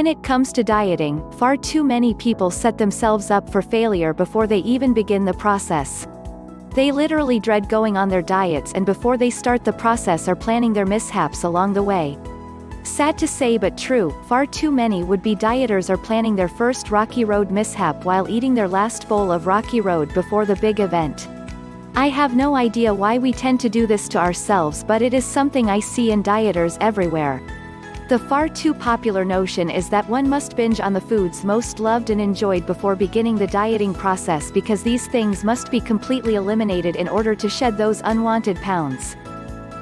When it comes to dieting, far too many people set themselves up for failure before they even begin the process. They literally dread going on their diets, and before they start the process are planning their mishaps along the way. Sad to say but true, far too many would-be dieters are planning their first rocky road mishap while eating their last bowl of rocky road before the big event. I have no idea why we tend to do this to ourselves, but it is something I see in dieters everywhere. The far too popular notion is that one must binge on the foods most loved and enjoyed before beginning the dieting process because these things must be completely eliminated in order to shed those unwanted pounds.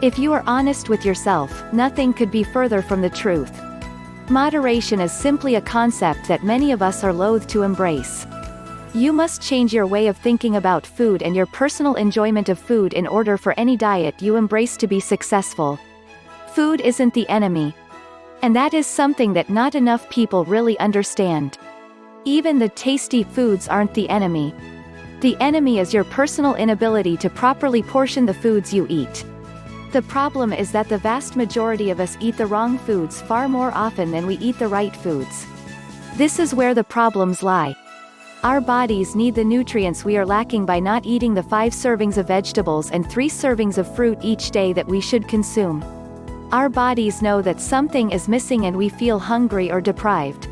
If you are honest with yourself, nothing could be further from the truth. Moderation is simply a concept that many of us are loath to embrace. You must change your way of thinking about food and your personal enjoyment of food in order for any diet you embrace to be successful. Food isn't the enemy. And that is something that not enough people really understand. Even the tasty foods aren't the enemy. The enemy is your personal inability to properly portion the foods you eat. The problem is that the vast majority of us eat the wrong foods far more often than we eat the right foods. This is where the problems lie. Our bodies need the nutrients we are lacking by not eating the 5 servings of vegetables and 3 servings of fruit each day that we should consume. Our bodies know that something is missing and we feel hungry or deprived.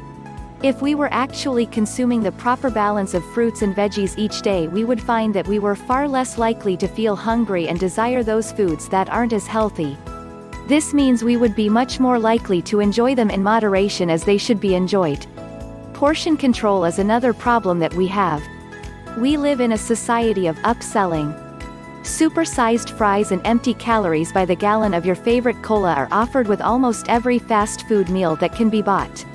If we were actually consuming the proper balance of fruits and veggies each day, we would find that we were far less likely to feel hungry and desire those foods that aren't as healthy. This means we would be much more likely to enjoy them in moderation as they should be enjoyed. Portion control is another problem that we have. We live in a society of upselling. Supersized fries and empty calories by the gallon of your favorite cola are offered with almost every fast food meal that can be bought.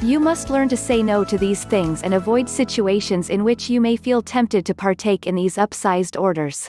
You must learn to say no to these things and avoid situations in which you may feel tempted to partake in these upsized orders.